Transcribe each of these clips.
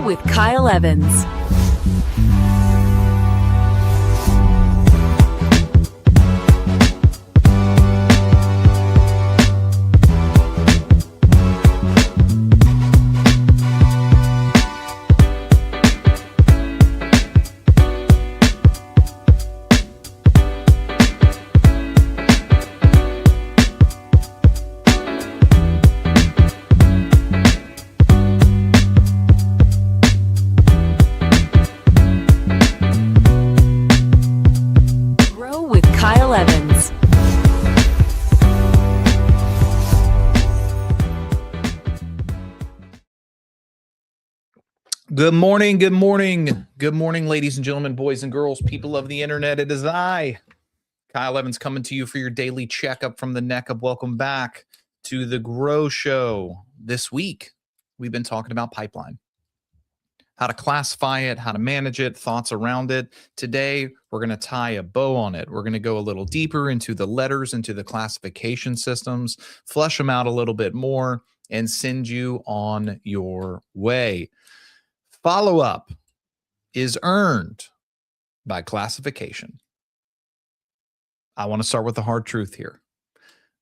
with Kyle Evans. Good morning, good morning, good morning, ladies and gentlemen, boys and girls, people of the internet. It is I, Kyle Evans, coming to you for your daily checkup from the neck up. Welcome back to the G.R.O.W show. This week, we've been talking about pipeline, how to classify it, how to manage it, thoughts around it. Today, we're going to tie a bow on it. We're going to go a little deeper into the letters, into the classification systems, flesh them out a little bit more, and send you on your way. Follow-up is earned by classification. I want to start with the hard truth here.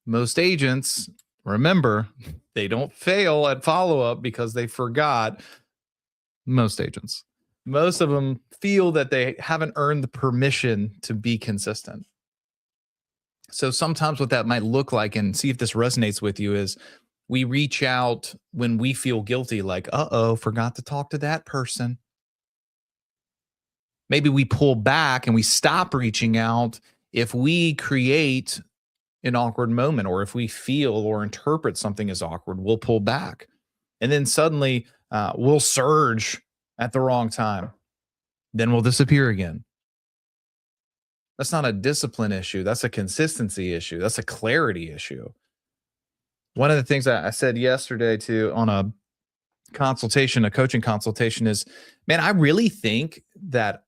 Most agents, remember, they don't fail at follow-up because they forgot. Most agents. Most of them feel that they haven't earned the permission to be consistent. So sometimes what that might look like, and see if this resonates with you, is we reach out when we feel guilty, like, forgot to talk to that person. Maybe we pull back and we stop reaching out if we create an awkward moment, or if we feel or interpret something as awkward, we'll pull back. And then suddenly we'll surge at the wrong time. Then we'll disappear again. That's not a discipline issue. That's a consistency issue. That's a clarity issue. One of the things I said yesterday on a coaching consultation is, man, I really think that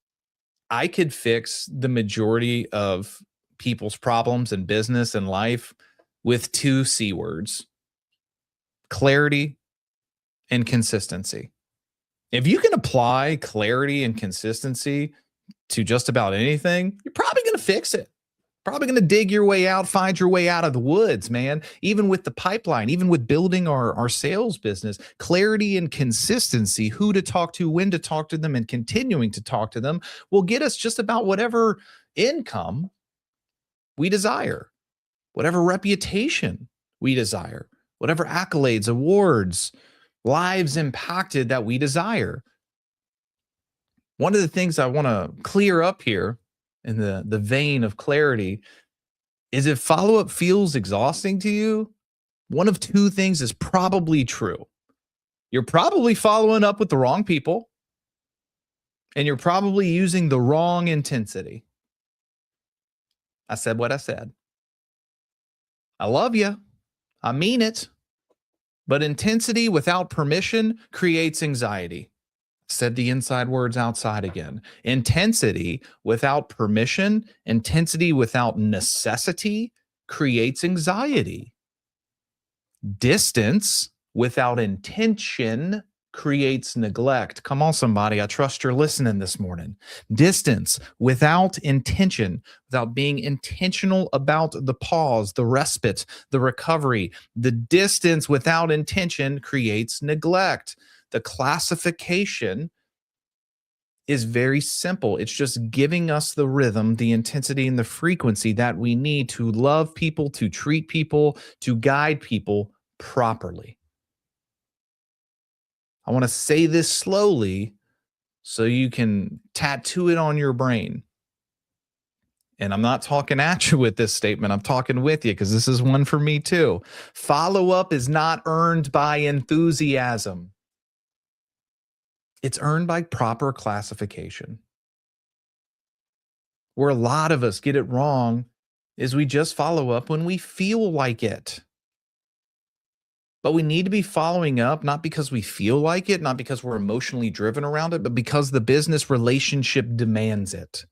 I could fix the majority of people's problems in business and life with 2 C words: clarity and consistency. If you can apply clarity and consistency to just about anything, you're probably going to fix it. Probably going to dig your way out, find your way out of the woods, man. Even with the pipeline, even with building our sales business, clarity and consistency, who to talk to, when to talk to them, and continuing to talk to them will get us just about whatever income we desire, whatever reputation we desire, whatever accolades, awards, lives impacted that we desire. One of the things I want to clear up here in the vein of clarity is, if follow-up feels exhausting to you, one of 2 things is probably true. You're probably following up with the wrong people, and you're probably using the wrong intensity. I said what I said. I love you. I mean it. But intensity without permission creates anxiety. Said the inside words outside again. Intensity without permission, intensity without necessity creates anxiety. Distance without intention creates neglect. Come on, somebody. I trust you're listening this morning. Distance without intention, without being intentional about the pause, the respite, the recovery. The distance without intention creates neglect. The classification is very simple. It's just giving us the rhythm, the intensity, and the frequency that we need to love people, to treat people, to guide people properly. I want to say this slowly so you can tattoo it on your brain. And I'm not talking at you with this statement. I'm talking with you, because this is one for me too. Follow-up is not earned by enthusiasm. It's earned by proper classification. Where a lot of us get it wrong is we just follow up when we feel like it. But we need to be following up, not because we feel like it, not because we're emotionally driven around it, but because the business relationship demands it.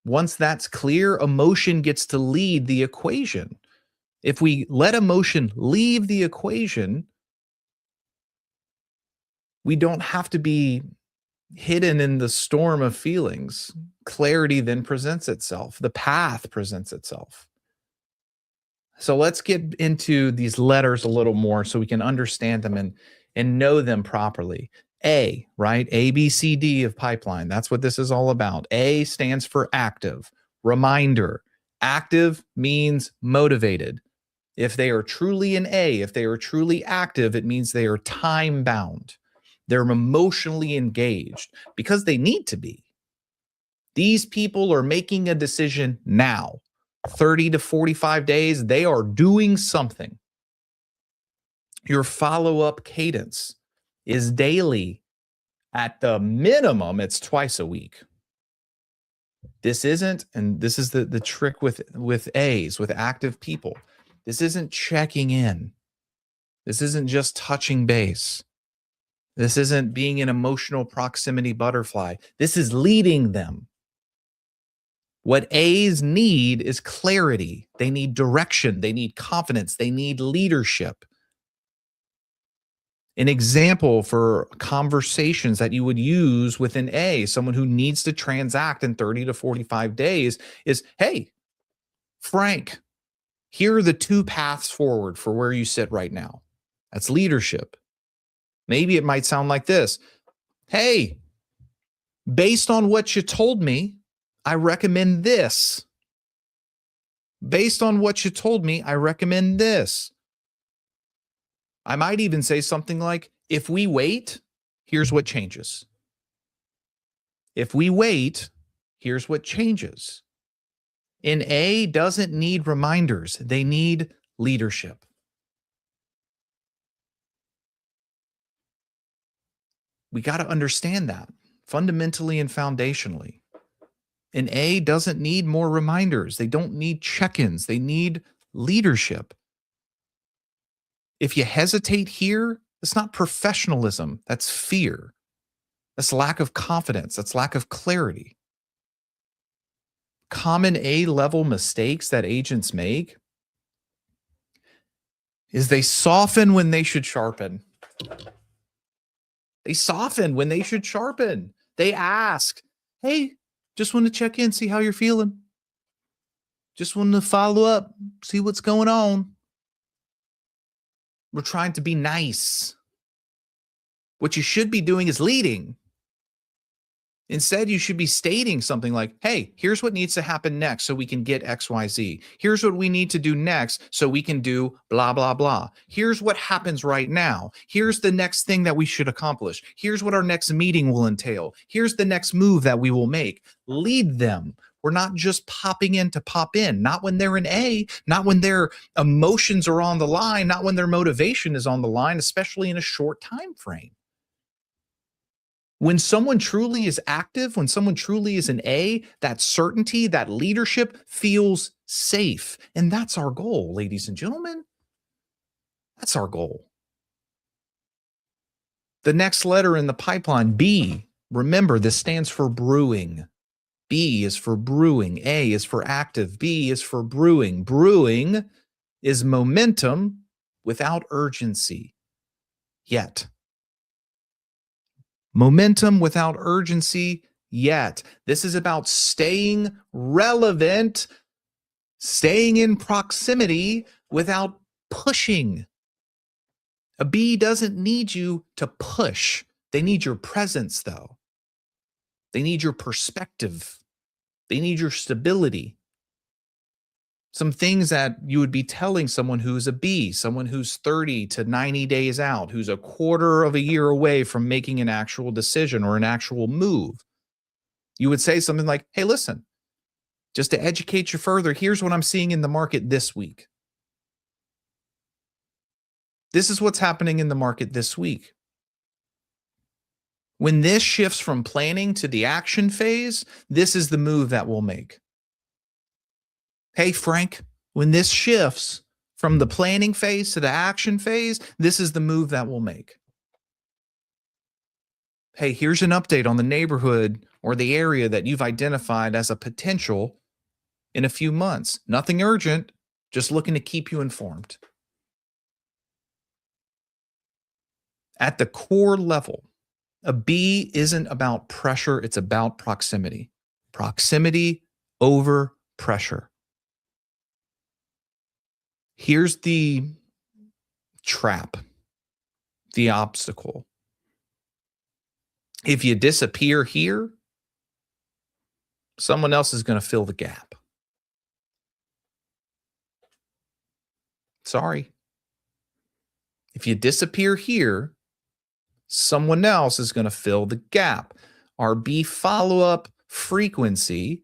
Once that's clear, emotion gets to lead the equation. If we let emotion leave the equation, We don't have to be hidden in the storm of feelings. Clarity then presents itself. The path presents itself. So let's get into these letters a little more so we can understand them and know them properly. A, right? A, B, C, D of pipeline. That's what this is all about. A stands for active, reminder. Active means motivated. If they are truly an A, if they are truly active, it means they are time bound. They're emotionally engaged because they need to be. These people are making a decision now. 30 to 45 days, they are doing something. Your follow-up cadence is daily. At the minimum, it's twice a week. This isn't, and this is the trick with A's, with active people. This isn't checking in. This isn't just touching base. This isn't being an emotional proximity butterfly. This is leading them. What A's need is clarity. They need direction. They need confidence. They need leadership. An example for conversations that you would use with an A, someone who needs to transact in 30 to 45 days, is, hey, Frank, here are the two paths forward for where you sit right now. That's leadership. Maybe it might sound like this. Hey, based on what you told me, I recommend this. Based on what you told me, I recommend this. I might even say something like, if we wait, here's what changes. If we wait, here's what changes. An A doesn't need reminders. They need leadership. We got to understand that fundamentally and foundationally. An A doesn't need more reminders. They don't need check-ins. They need leadership. If you hesitate here, it's not professionalism. That's fear. That's lack of confidence. That's lack of clarity. Common A-level mistakes that agents make is they soften when they should sharpen. They soften when they should sharpen. They ask, hey, just want to check in, see how you're feeling. Just want to follow up, see what's going on. We're trying to be nice. What you should be doing is leading. Instead, you should be stating something like, hey, here's what needs to happen next so we can get XYZ. Here's what we need to do next so we can do blah, blah, blah. Here's what happens right now. Here's the next thing that we should accomplish. Here's what our next meeting will entail. Here's the next move that we will make. Lead them. We're not just popping in to pop in, not when they're an A, not when their emotions are on the line, not when their motivation is on the line, especially in a short time frame. When someone truly is active, when someone truly is an A, that certainty, that leadership feels safe. And that's our goal, ladies and gentlemen. That's our goal. The next letter in the pipeline, B, remember this stands for brewing. B is for brewing. A is for active. B is for brewing. Brewing is momentum without urgency yet. Momentum without urgency yet. This is about staying relevant, staying in proximity without pushing. A B doesn't need you to push. They need your presence, though. They need your perspective. They need your stability. Some things that you would be telling someone who's a B, someone who's 30 to 90 days out, who's a quarter of a year away from making an actual decision or an actual move. You would say something like, hey, listen, just to educate you further, here's what I'm seeing in the market this week. This is what's happening in the market this week. When this shifts from planning to the action phase, this is the move that we'll make. Hey, Frank, when this shifts from the planning phase to the action phase, this is the move that we'll make. Hey, here's an update on the neighborhood or the area that you've identified as a potential in a few months. Nothing urgent, just looking to keep you informed. At the core level, A B isn't about pressure, it's about proximity. Proximity over pressure. Here's the trap, the obstacle. If you disappear here, someone else is going to fill the gap. Sorry. If you disappear here, someone else is going to fill the gap. Our B follow-up frequency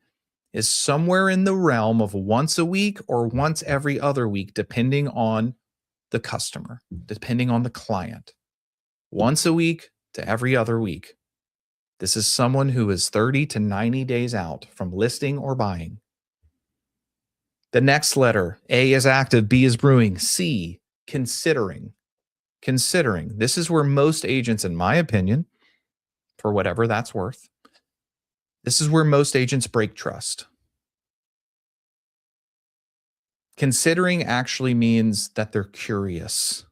is somewhere in the realm of once a week or once every other week, depending on the customer, depending on the client. Once a week to every other week. This is someone who is 30 to 90 days out from listing or buying. The next letter, A is active, B is brewing, C, considering. Considering. This is where most agents, in my opinion, for whatever that's worth, this is where most agents break trust. Considering actually means that they're curious,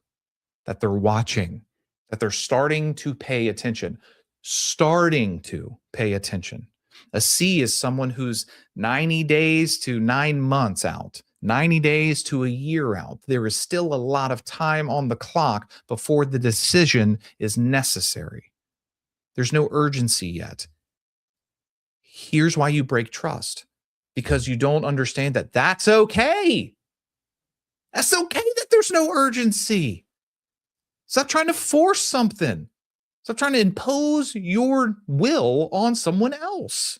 that they're watching, that they're starting to pay attention. Starting to pay attention. A C is someone who's 90 days to 9 months out, 90 days to a year out. There is still a lot of time on the clock before the decision is necessary. There's no urgency yet. Here's why you break trust, because you don't understand that that's okay. That's okay that there's no urgency. Stop trying to force something. Stop trying to impose your will on someone else.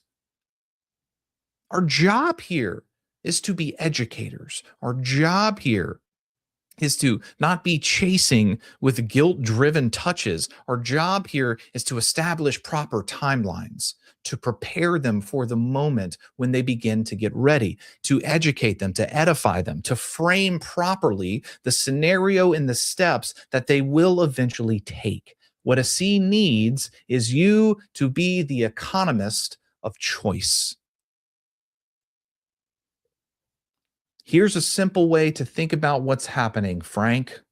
Our job here is to be educators. Our job here is to not be chasing with guilt-driven touches. Our job here is to establish proper timelines, to prepare them for the moment when they begin to get ready, to educate them, to edify them, to frame properly the scenario and the steps that they will eventually take. What a C needs is you to be the economist of choice. Here's a simple way to think about what's happening, Frank.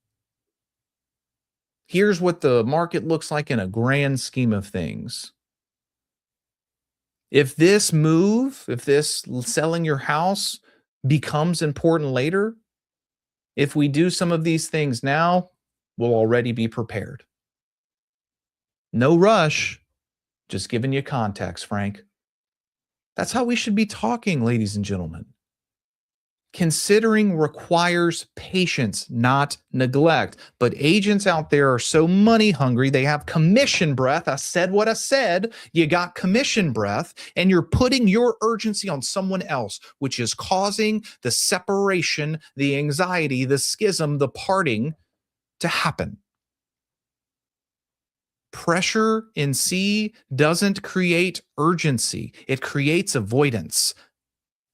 Here's what the market looks like in a grand scheme of things. If this move, if this selling your house becomes important later, if we do some of these things now, we'll already be prepared. No rush, just giving you context, Frank. That's how we should be talking, ladies and gentlemen. Considering requires patience, not neglect. But agents out there are so money hungry, they have commission breath. I said what I said. You got commission breath, and you're putting your urgency on someone else, which is causing the separation, the anxiety, the schism, the parting to happen. Pressure in C doesn't create urgency, it creates avoidance.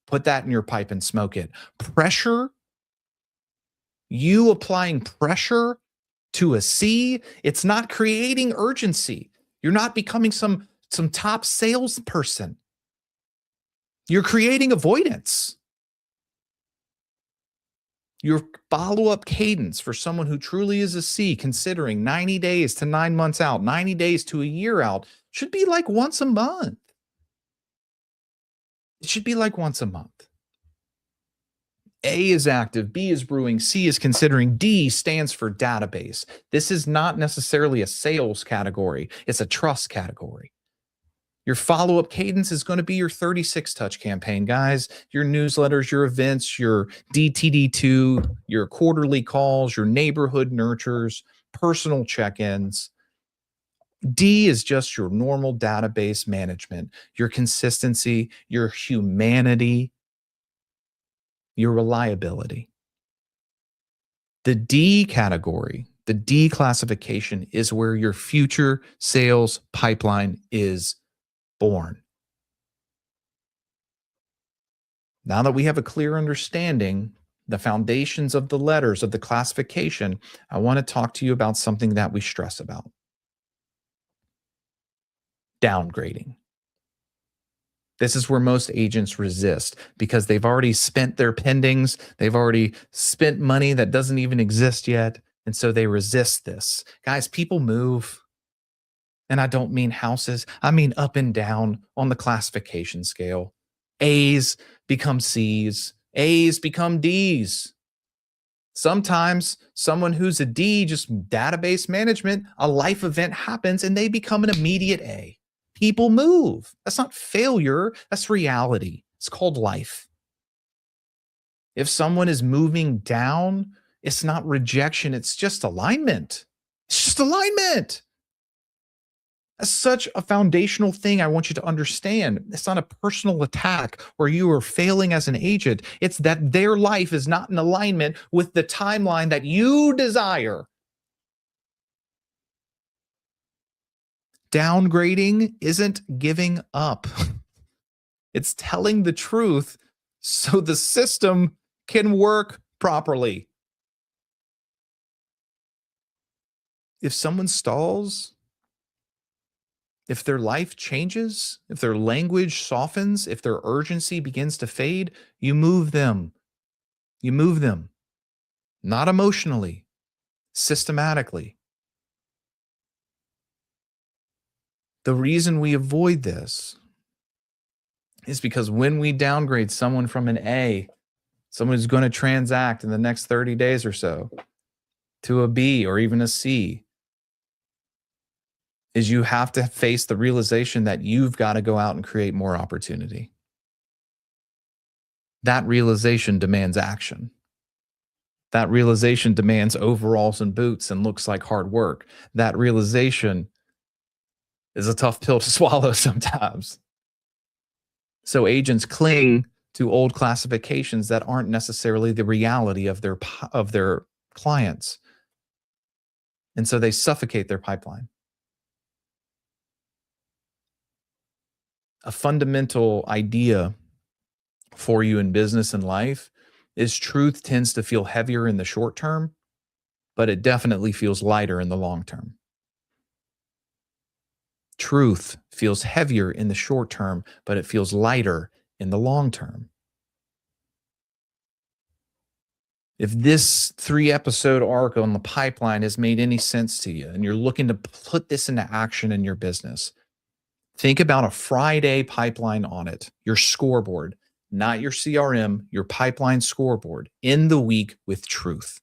Put that in your pipe and smoke it. Pressure, you applying pressure to a C, it's not creating urgency. You're not becoming some top salesperson. You're creating avoidance. Your follow-up cadence for someone who truly is a C, considering 90 days to 9 months out, 90 days to a year out, should be like once a month. It should be like once a month. A is active, B is brewing, C is considering, D stands for database. This is not necessarily a sales category, it's a trust category. Your follow-up cadence is going to be your 36 touch campaign, guys. Your newsletters, your events, your DTD2, your quarterly calls, your neighborhood nurtures, personal check-ins. D is just your normal database management, your consistency, your humanity, your reliability. The D category, the D classification, is where your future sales pipeline is born. Now that we have a clear understanding, the foundations of the letters of the classification, I want to talk to you about something that we stress about. Downgrading. This is where most agents resist because they've already spent their pendings. They've already spent money that doesn't even exist yet. And so they resist this. Guys, people move. And I don't mean houses, I mean up and down on the classification scale. A's become C's, A's become D's. Sometimes someone who's a D, just database management, a life event happens and they become an immediate A. People move. That's not failure, that's reality. It's called life. If someone is moving down, it's not rejection, it's just alignment. It's just alignment. That's such a foundational thing I want you to understand. It's not a personal attack or you are failing as an agent. It's that their life is not in alignment with the timeline that you desire. Downgrading isn't giving up. It's telling the truth so the system can work properly. If someone stalls, if their life changes, if their language softens, if their urgency begins to fade, you move them. You move them, not emotionally, systematically. The reason we avoid this is because when we downgrade someone from an A, someone who's going to transact in the next 30 days or so, to a B or even a C, is you have to face the realization that you've got to go out and create more opportunity. That realization demands action. That realization demands overalls and boots and looks like hard work. That realization is a tough pill to swallow sometimes. So agents cling to old classifications that aren't necessarily the reality of their clients. And so they suffocate their pipeline. A fundamental idea for you in business and life is truth tends to feel heavier in the short term, but it definitely feels lighter in the long term. Truth feels heavier in the short term, but it feels lighter in the long term. If this 3-episode arc on the pipeline has made any sense to you and you're looking to put this into action in your business, think about a Friday pipeline audit, your scoreboard, not your CRM, your pipeline scoreboard in the week with truth.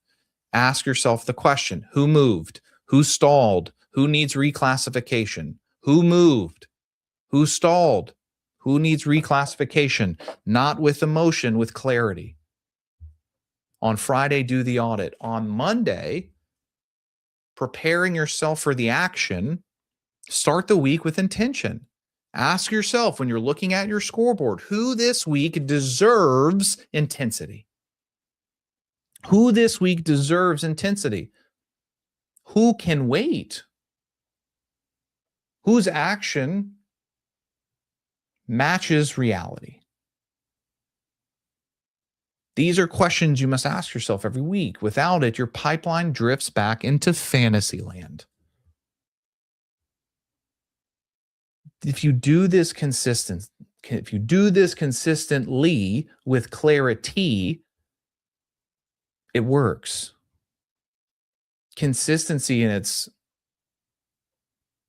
Ask yourself the question, who moved? Who stalled? Who needs reclassification? Who moved? Who stalled? Who needs reclassification? Not with emotion, with clarity. On Friday, do the audit. On Monday, preparing yourself for the action, start the week with intention. Ask yourself when you're looking at your scoreboard, who this week deserves intensity? Who this week deserves intensity? Who can wait? Whose action matches reality? These are questions you must ask yourself every week. Without it, your pipeline drifts back into fantasy land. If you do this consistently with clarity, it works. Consistency in its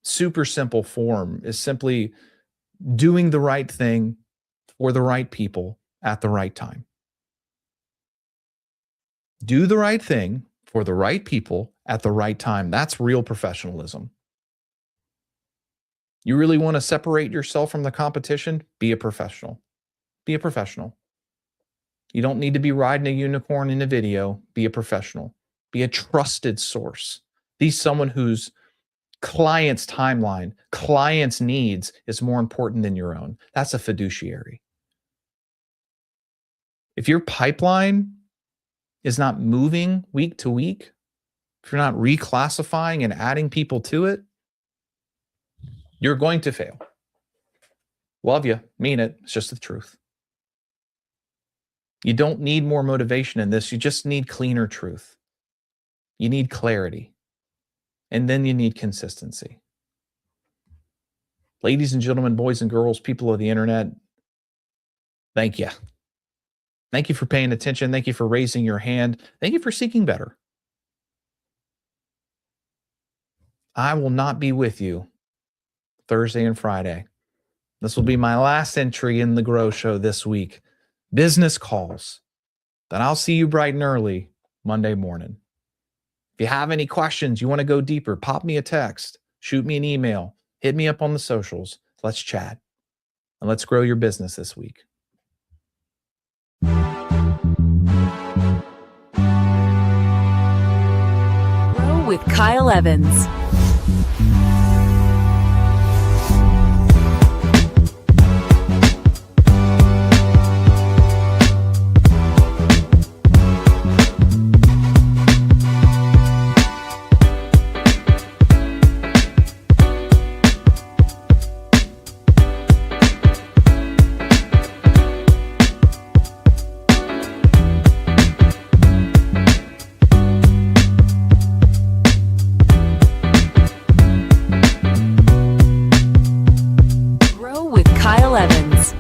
super simple form is simply doing the right thing for the right people at the right time. Do the right thing for the right people at the right time. That's real professionalism. You really want to separate yourself from the competition? Be a professional. Be a professional. You don't need to be riding a unicorn in a video. Be a professional. Be a trusted source. Be someone whose client's timeline, client's needs is more important than your own. That's a fiduciary. If your pipeline is not moving week to week, if you're not reclassifying and adding people to it, you're going to fail. Love you, mean it. It's just the truth. You don't need more motivation in this. You just need cleaner truth. You need clarity. And then you need consistency. Ladies and gentlemen, boys and girls, people of the internet, thank you. Thank you for paying attention. Thank you for raising your hand. Thank you for seeking better. I will not be with you Thursday and Friday. This will be my last entry in the G.R.O.W show this week. Business calls. Then I'll see you bright and early Monday morning. If you have any questions, you want to go deeper, pop me a text, shoot me an email, hit me up on the socials. Let's chat and let's grow your business this week. Grow with Kyle Evans. Grow with Kyle Evans.